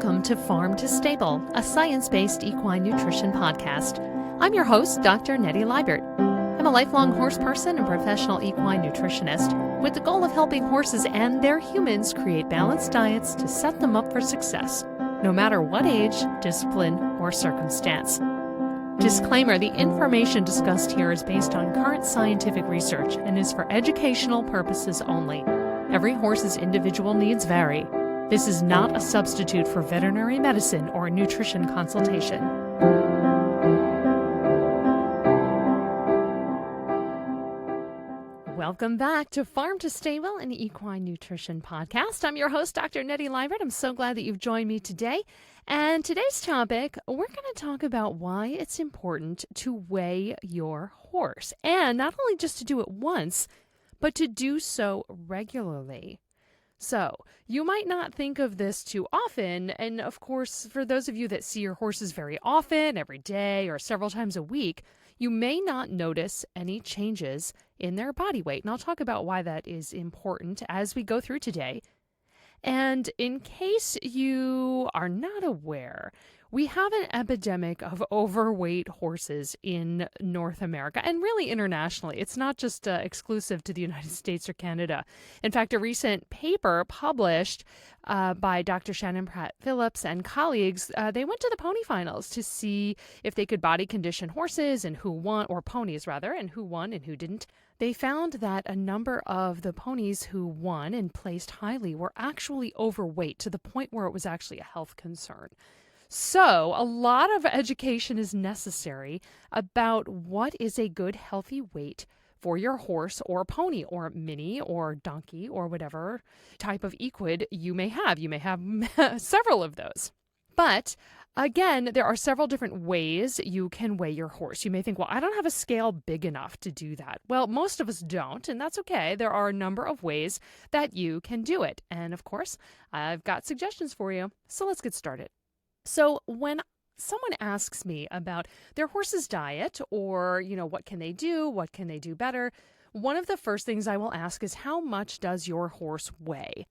Welcome to Farm to Stable, a science-based equine nutrition podcast. I'm your host, Dr. Nettie Liebert. I'm a lifelong horse person and professional equine nutritionist with the goal of helping horses and their humans create balanced diets to set them up for success, no matter what age, discipline, or circumstance. Disclaimer, the information discussed here is based on current scientific research and is for educational purposes only. Every horse's individual needs vary. This is not a substitute for veterinary medicine or nutrition consultation. Welcome back to Farm to Stable, an equine nutrition podcast. I'm your host, Dr. Nettie Liebert. I'm so glad that you've joined me today. And today's topic, we're going to talk about why it's important to weigh your horse. And not only just to do it once, but to do so regularly. So, you might not think of this too often, and of course, for those of you that see your horses very often, every day, or several times a week, you may not notice any changes in their body weight. And I'll talk about why that is important as we go through today. And in case you are not aware, we have an epidemic of overweight horses in North America and really internationally. It's not just exclusive to the United States or Canada. In fact, a recent paper published by Dr. Shannon Pratt-Phillips and colleagues, they went to the pony finals to see if they could body condition horses and who won, or ponies rather, and who won and who didn't. They found that a number of the ponies who won and placed highly were actually overweight to the point where it was actually a health concern. So a lot of education is necessary about what is a good healthy weight for your horse or pony or mini or donkey or whatever type of equid you may have. You may have several of those. But again, there are several different ways you can weigh your horse. You may think, well, I don't have a scale big enough to do that. Well, most of us don't, and that's okay. There are a number of ways that you can do it. And of course, I've got suggestions for you. So let's get started. So when someone asks me about their horse's diet or, what can they do better, one of the first things I will ask is, how much does your horse weigh?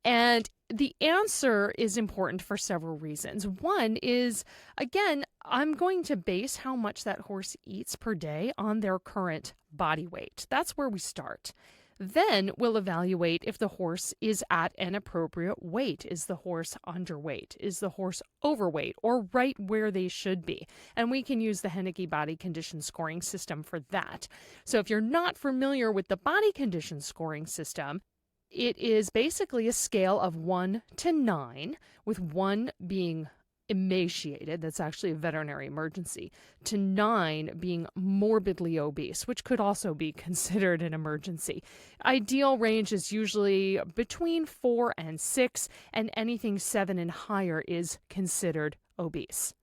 And the answer is important for several reasons. One is, again, I'm going to base how much that horse eats per day on their current body weight. That's where we start. Then we'll evaluate if the horse is at an appropriate weight. Is the horse underweight? Is the horse overweight or right where they should be? And we can use the Henneke body condition scoring system for that. So if you're not familiar with the body condition scoring system, it is basically a scale of 1 to 9, with 1 being emaciated, that's actually a veterinary emergency, to 9 being morbidly obese, which could also be considered an emergency. Ideal range is usually between 4 and 6, and anything 7 and higher is considered obese.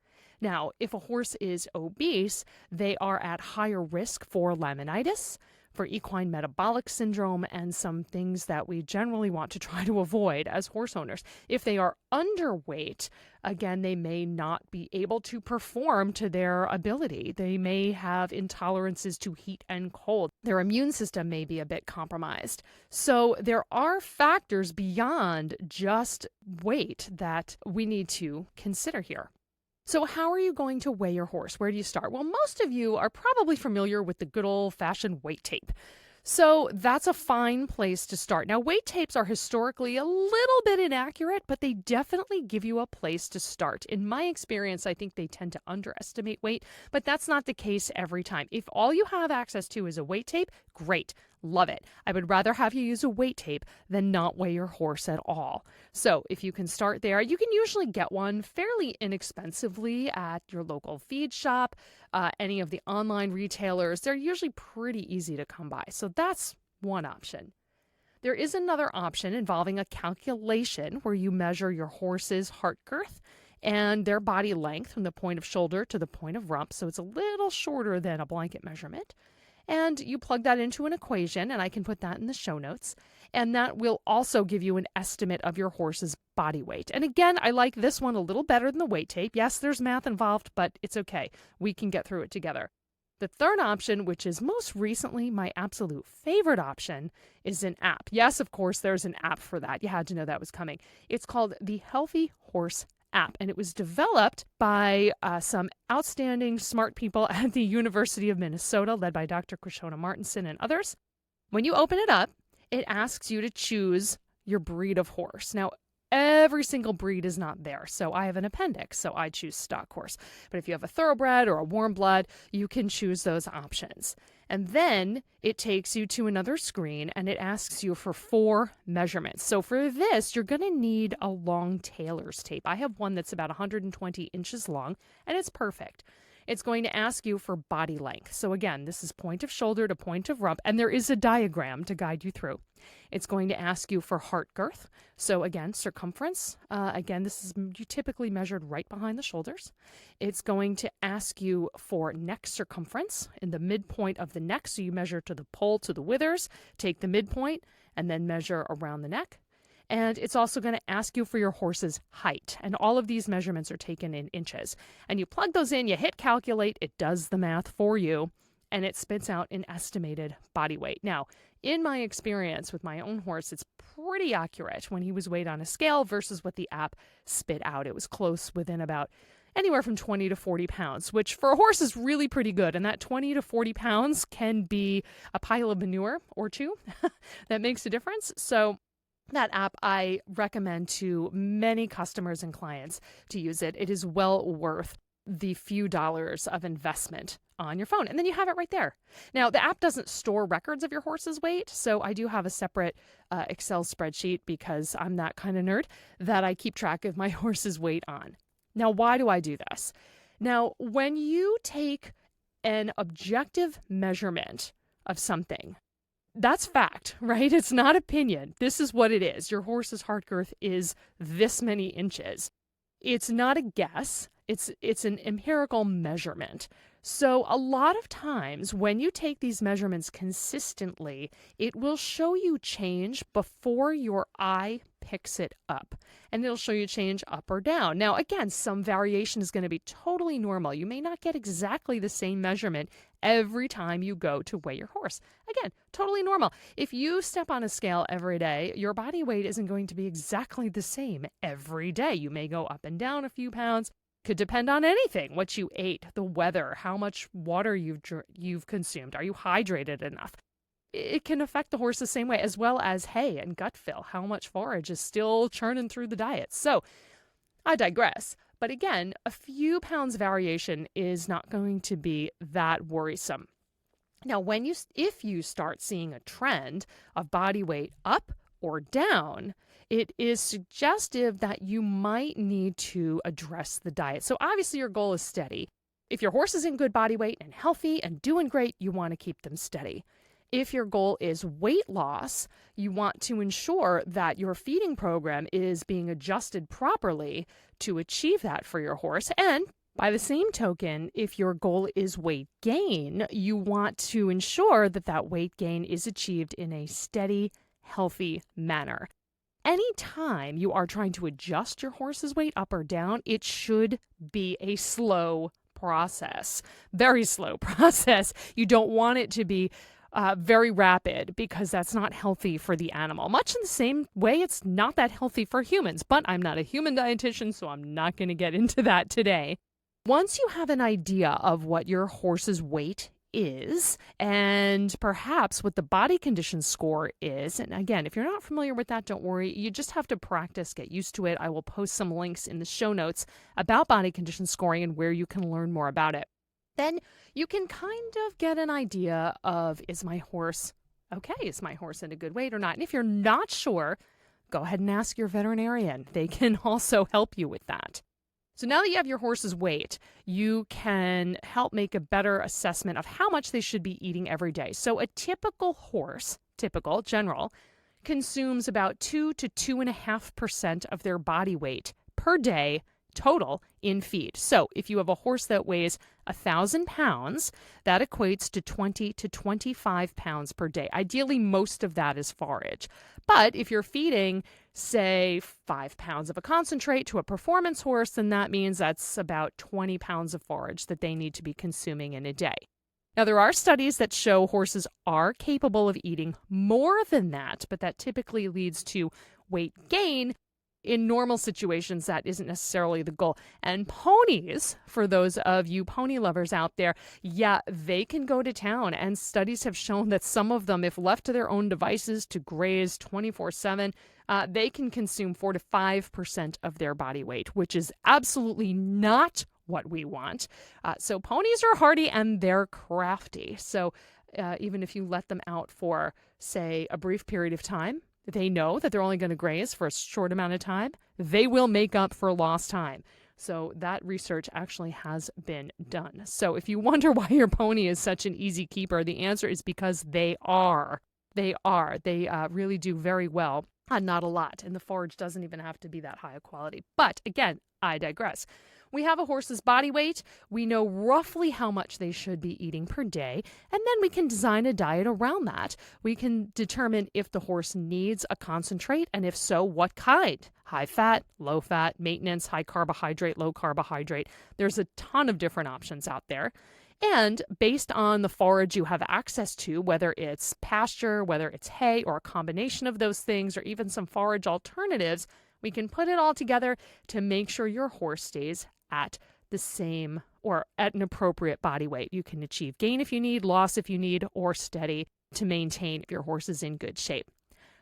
Now, if a horse is obese, they are at higher risk for laminitis, for equine metabolic syndrome, and some things that we generally want to try to avoid as horse owners. If they are underweight, again, they may not be able to perform to their ability. They may have intolerances to heat and cold. Their immune system may be a bit compromised. So there are factors beyond just weight that we need to consider here. So how are you going to weigh your horse? Where do you start? Well, most of you are probably familiar with the good old-fashioned weight tape. So that's a fine place to start. Now, weight tapes are historically a little bit inaccurate, but they definitely give you a place to start. In my experience, I think they tend to underestimate weight, but that's not the case every time. If all you have access to is a weight tape, great. Love it. I would rather have you use a weight tape than not weigh your horse at all. So if you can start there, you can usually get one fairly inexpensively at your local feed shop, any of the online retailers. They're usually pretty easy to come by. So that's one option. There is another option involving a calculation where you measure your horse's heart girth and their body length from the point of shoulder to the point of rump. So it's a little shorter than a blanket measurement. And you plug that into an equation, and I can put that in the show notes. And that will also give you an estimate of your horse's body weight. And again, I like this one a little better than the weight tape. Yes, there's math involved, but it's okay. We can get through it together. The third option, which is most recently my absolute favorite option, is an app. Yes, of course, there's an app for that. You had to know that was coming. It's called the Healthy Horse app, and it was developed by some outstanding smart people at the University of Minnesota, led by Dr. Krishona Martinson and others. When you open it up, it asks you to choose your breed of horse. Now, every single breed is not there. So I have an appendix, so I choose stock horse. But if you have a thoroughbred or a warm blood, you can choose those options. And then it takes you to another screen and it asks you for 4 measurements. So for this, you're going to need a long tailor's tape. I have one that's about 120 inches long, and it's perfect. It's going to ask you for body length. So again, this is point of shoulder to point of rump, and there is a diagram to guide you through. It's going to ask you for heart girth. So again, circumference. Again, this is typically measured right behind the shoulders. It's going to ask you for neck circumference in the midpoint of the neck. So you measure to the pole, to the withers, take the midpoint, and then measure around the neck. And it's also going to ask you for your horse's height. And all of these measurements are taken in inches. And you plug those in, you hit calculate, it does the math for you, and it spits out an estimated body weight. Now, in my experience with my own horse, it's pretty accurate when he was weighed on a scale versus what the app spit out. It was close, within about anywhere from 20 to 40 pounds, which for a horse is really pretty good. And that 20 to 40 pounds can be a pile of manure or two. That makes a difference. So that app, I recommend to many customers and clients to use it. It is well worth the few dollars of investment on your phone. And then you have it right there. Now, the app doesn't store records of your horse's weight, so I do have a separate Excel spreadsheet, because I'm that kind of nerd, that I keep track of my horse's weight on. Now, why do I do this? Now, when you take an objective measurement of something, that's fact, right? It's not opinion. This is what it is. Your horse's heart girth is this many inches. It's not a guess. It's an empirical measurement. So a lot of times when you take these measurements consistently, it will show you change before your eye picks it up. And it'll show you change up or down. Now, again, some variation is going to be totally normal. You may not get exactly the same measurement every time you go to weigh your horse. Again, totally normal. If you step on a scale every day, your body weight isn't going to be exactly the same every day. You may go up and down a few pounds. Could depend on anything: what you ate, the weather, how much water you've consumed. Are you hydrated enough? It can affect the horse the same way, as well as hay and gut fill. How much forage is still churning through the diet? So I digress. But again, a few pounds variation is not going to be that worrisome. Now, if you start seeing a trend of body weight up or down, it is suggestive that you might need to address the diet. So obviously your goal is steady. If your horse is in good body weight and healthy and doing great, you want to keep them steady. If your goal is weight loss, you want to ensure that your feeding program is being adjusted properly to achieve that for your horse. And by the same token, if your goal is weight gain, you want to ensure that that weight gain is achieved in a steady, healthy manner. Anytime you are trying to adjust your horse's weight up or down, it should be a slow process, very slow process. You don't want it to be very rapid, because that's not healthy for the animal. Much in the same way, it's not that healthy for humans, but I'm not a human dietitian, so I'm not going to get into that today. Once you have an idea of what your horse's weight is, and perhaps what the body condition score is, and again, if you're not familiar with that, don't worry, you just have to practice, get used to it. I will post some links in the show notes about body condition scoring and where you can learn more about it. Then you can kind of get an idea of, is my horse okay? Is my horse in a good weight or not? And if you're not sure, go ahead and ask your veterinarian. They can also help you with that. So now that you have your horse's weight, you can help make a better assessment of how much they should be eating every day. So a typical horse, general, consumes about 2 to 2.5% of their body weight per day total in feed. So if you have a horse that weighs 1,000 pounds, that equates to 20 to 25 pounds per day. Ideally, most of that is forage. But if you're feeding, say, 5 pounds of a concentrate to a performance horse, then that means that's about 20 pounds of forage that they need to be consuming in a day. Now, there are studies that show horses are capable of eating more than that, but that typically leads to weight gain in normal situations, that isn't necessarily the goal. And ponies, for those of you pony lovers out there, yeah, they can go to town. And studies have shown that some of them, if left to their own devices to graze 24/7, they can consume 4 to 5% of their body weight, which is absolutely not what we want. So ponies are hardy and they're crafty. So even if you let them out for, say, a brief period of time, they know that they're only going to graze for a short amount of time. They will make up for lost time. So that research actually has been done. So if you wonder why your pony is such an easy keeper, the answer is because they are. They are. They really do very well. Not a lot. And the forage doesn't even have to be that high a quality. But again, I digress. We have a horse's body weight. We know roughly how much they should be eating per day. And then we can design a diet around that. We can determine if the horse needs a concentrate, and if so, what kind. High fat, low fat, maintenance, high carbohydrate, low carbohydrate. There's a ton of different options out there. And based on the forage you have access to, whether it's pasture, whether it's hay, or a combination of those things, or even some forage alternatives, we can put it all together to make sure your horse stays at the same or at an appropriate body weight. You can achieve gain if you need, loss if you need, or steady to maintain if your horse is in good shape.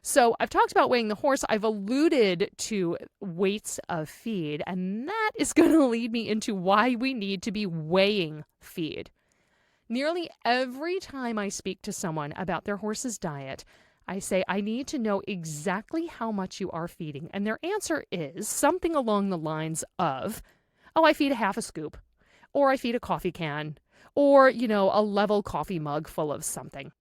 So I've talked about weighing the horse. I've alluded to weights of feed, and that is going to lead me into why we need to be weighing feed. Nearly every time I speak to someone about their horse's diet, I say, I need to know exactly how much you are feeding. And their answer is something along the lines of, oh, I feed a half a scoop, or I feed a coffee can, or, a level coffee mug full of something.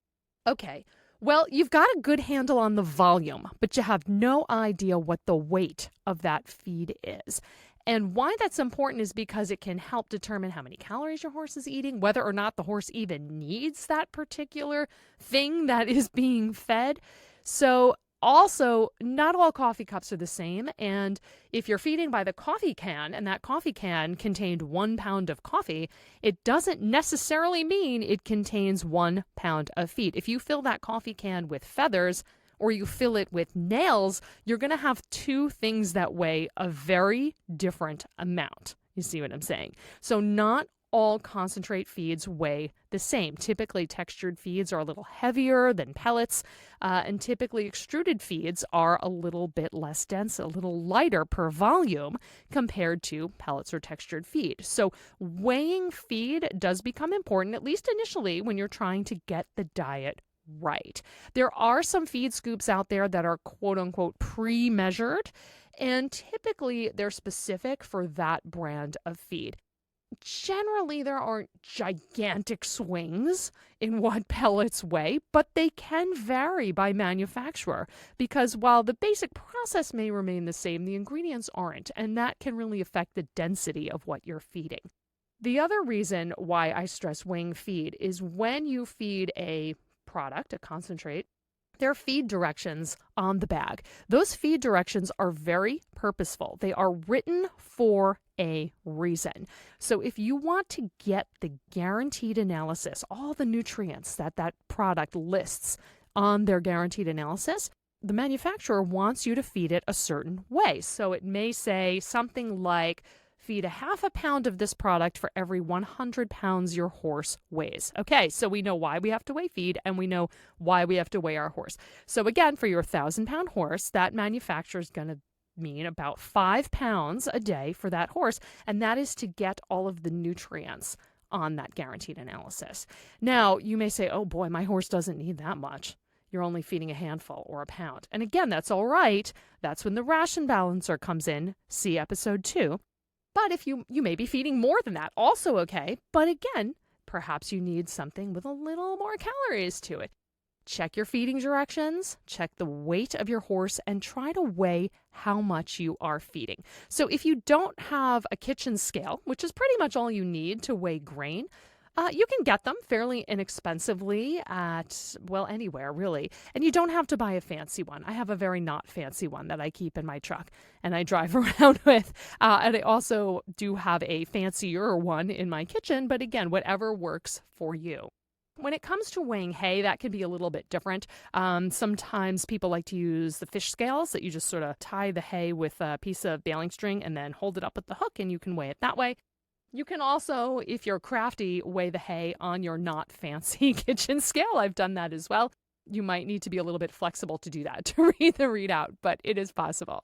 Okay, well, you've got a good handle on the volume, but you have no idea what the weight of that feed is. And why that's important is because it can help determine how many calories your horse is eating, whether or not the horse even needs that particular thing that is being fed. So also, not all coffee cups are the same. And if you're feeding by the coffee can, and that coffee can contained 1 pound of coffee, it doesn't necessarily mean it contains 1 pound of feed. If you fill that coffee can with feathers, or you fill it with nails, you're going to have two things that weigh a very different amount. You see what I'm saying? So not all concentrate feeds weigh the same. Typically, textured feeds are a little heavier than pellets, and typically extruded feeds are a little bit less dense, a little lighter per volume compared to pellets or textured feed. So weighing feed does become important, at least initially, when you're trying to get the diet right. There are some feed scoops out there that are quote unquote pre-measured, and typically they're specific for that brand of feed. Generally, there aren't gigantic swings in what pellets weigh, but they can vary by manufacturer because while the basic process may remain the same, the ingredients aren't, and that can really affect the density of what you're feeding. The other reason why I stress weighing feed is when you feed a product, a concentrate, there are feed directions on the bag. Those feed directions are very purposeful. They are written for a reason. So if you want to get the guaranteed analysis, all the nutrients that product lists on their guaranteed analysis, the manufacturer wants you to feed it a certain way. So it may say something like, feed a half a pound of this product for every 100 pounds your horse weighs. Okay, so we know why we have to weigh feed, and we know why we have to weigh our horse. So again, for your 1,000-pound horse, that manufacturer is going to mean about 5 pounds a day for that horse, and that is to get all of the nutrients on that guaranteed analysis. Now, you may say, oh boy, my horse doesn't need that much. You're only feeding a handful or a pound. And again, that's all right. That's when the ration balancer comes in. See episode 2. But if you may be feeding more than that, also okay. But again, perhaps you need something with a little more calories to it. Check your feeding directions, check the weight of your horse, and try to weigh how much you are feeding. So if you don't have a kitchen scale, which is pretty much all you need to weigh grain, you can get them fairly inexpensively at, well, anywhere, really. And you don't have to buy a fancy one. I have a very not fancy one that I keep in my truck and I drive around with. And I also do have a fancier one in my kitchen. But again, whatever works for you. When it comes to weighing hay, that can be a little bit different. Sometimes people like to use the fish scales that you just sort of tie the hay with a piece of baling string and then hold it up with the hook, and you can weigh it that way. You can also, if you're crafty, weigh the hay on your not fancy kitchen scale. I've done that as well. You might need to be a little bit flexible to do that, to read the readout, but it is possible.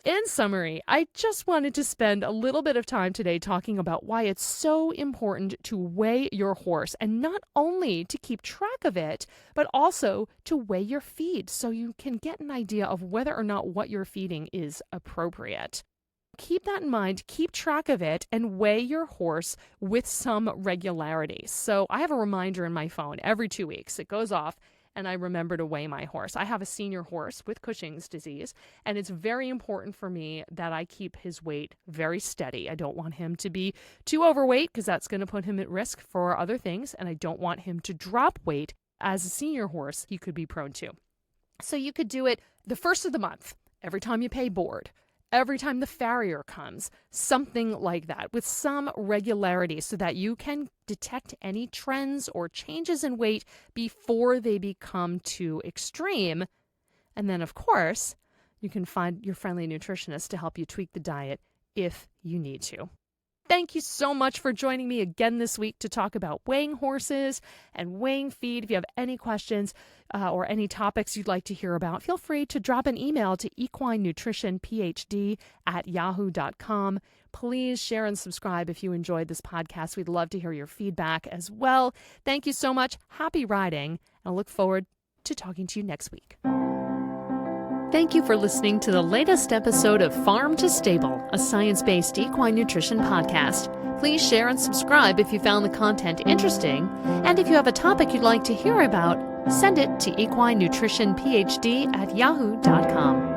In summary, I just wanted to spend a little bit of time today talking about why it's so important to weigh your horse, and not only to keep track of it, but also to weigh your feed so you can get an idea of whether or not what you're feeding is appropriate. Keep that in mind, keep track of it, and weigh your horse with some regularity. So I have a reminder in my phone every 2 weeks. It goes off, and I remember to weigh my horse. I have a senior horse with Cushing's disease, and it's very important for me that I keep his weight very steady. I don't want him to be too overweight because that's going to put him at risk for other things, and I don't want him to drop weight as a senior horse he could be prone to. So you could do it the first of the month, every time you pay board, every time the farrier comes, something like that, with some regularity so that you can detect any trends or changes in weight before they become too extreme. And then, of course, you can find your friendly nutritionist to help you tweak the diet if you need to. Thank you so much for joining me again this week to talk about weighing horses and weighing feed. If you have any questions or any topics you'd like to hear about, feel free to drop an email to equinenutritionphd@yahoo.com. Please share and subscribe if you enjoyed this podcast. We'd love to hear your feedback as well. Thank you so much. Happy riding. I look forward to talking to you next week. Thank you for listening to the latest episode of Farm to Stable, a science-based equine nutrition podcast. Please share and subscribe if you found the content interesting. And if you have a topic you'd like to hear about, send it to equinenutritionphd@yahoo.com.